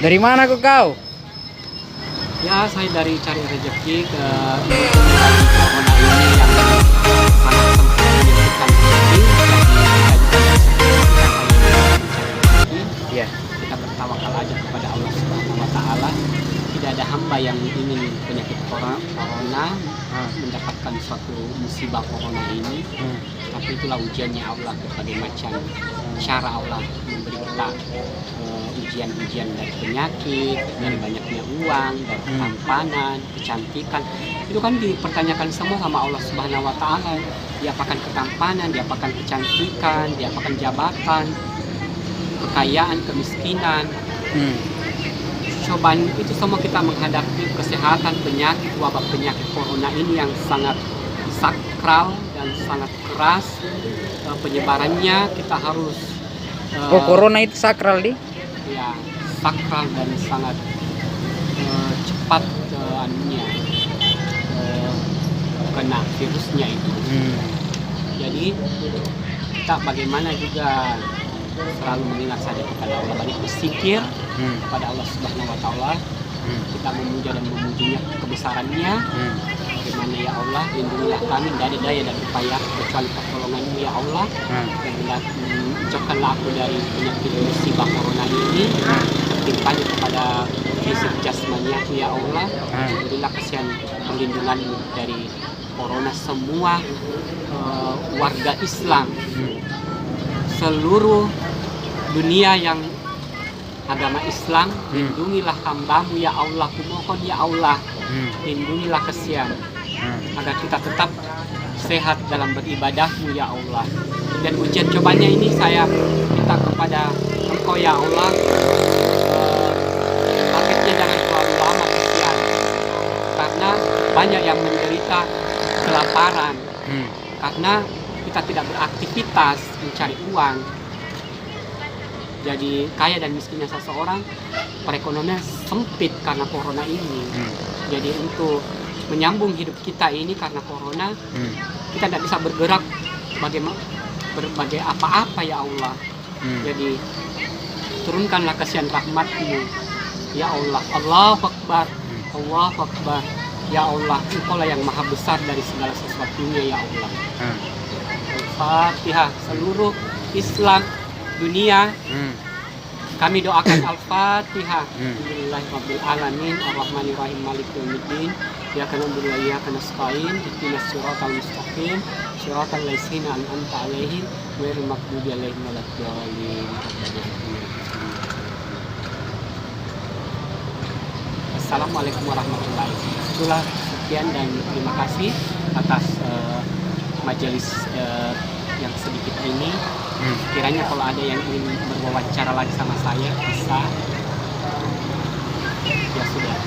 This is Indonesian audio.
Dari mana kau? Ya, saya dari cari rezeki ke corona ini yang sangat sempit menyebabkan rezeki. Jadi kita juga mencari rezeki. Iya. Kita bertawakal aja kepada Allah Subhanahu wa taala. Tidak ada hamba yang ingin penyakit corona mendapatkan suatu musibah corona ini. Tapi itulah ujiannya Allah, berbagai macam cara Allah memberi kita ujian-ujian dari penyakit, dari banyaknya uang, dari ketampanan, kecantikan. Itu kan dipertanyakan semua sama Allah Subhanahu wa taala. Diapakan ketampanan, diapakan kecantikan, diapakan jabatan, kekayaan, kemiskinan. Cobaan itu semua kita menghadapi kesehatan, penyakit, wabah penyakit corona ini yang sangat sakral dan sangat keras penyebarannya. Kita harus Corona itu sakral di? ya, sakral dan sangat cepat kena virusnya itu. Jadi kita bagaimana juga selalu mengingat saja kepada Allah, banyak bersikir kepada Allah Subhanahu wa taala. Kita memuja dan memujinya kebesarannya. Bagaimana ya Allah, lindungilah kami, tidak ada daya dan upaya kecuali pertolongan-Mu ya Allah. Dan jauhkanlah aku dari penyakit musibah corona ini, tertimpanya kepada fisik jasmaniaku ya Allah. Berilah kasihan perlindungan-Mu dari corona semua warga Islam seluruh dunia yang agama Islam. Lindungilah hamba-Mu ya Allah, kumohon ya Allah, lindungilah kasihan agar kita tetap sehat dalam beribadah-Mu ya Allah. Dan ujian cobanya ini saya minta kepada Engkau ya Allah, targetnya jangan terlalu lama kasihan, karena banyak yang menderita kelaparan karena kita tidak beraktivitas mencari uang. Jadi kaya dan miskinnya seseorang, perekonomian sempit karena corona ini. Jadi untuk menyambung hidup kita ini karena corona, kita tidak bisa bergerak berbagai apa-apa ya Allah. Jadi turunkanlah kasihan rahmat-Mu ya Allah. Allahu Akbar, Allahu Akbar. Ya Allah, Engkaulah yang maha besar dari segala sesuatunya ya Allah. Al-Fatihah. Seluruh Islam dunia, kami doakan Al-Fatihah. Alhamdulillahirabbil alamin, arrahmanirrahim, maliki yaumiddin, iyyaka na'budu wa iyyaka nasta'in, ihdinas siratal mustaqim, siratal ladzina an'amta 'alaihim ghairil maghdubi 'alaihim waladdallin. Assalamualaikum warahmatullahi wabarakatuh. Itulah sekian dan terima kasih atas majelis yang sedikit ini. Kiranya kalau ada yang ingin berwawancara lagi sama saya bisa. Ya sudah.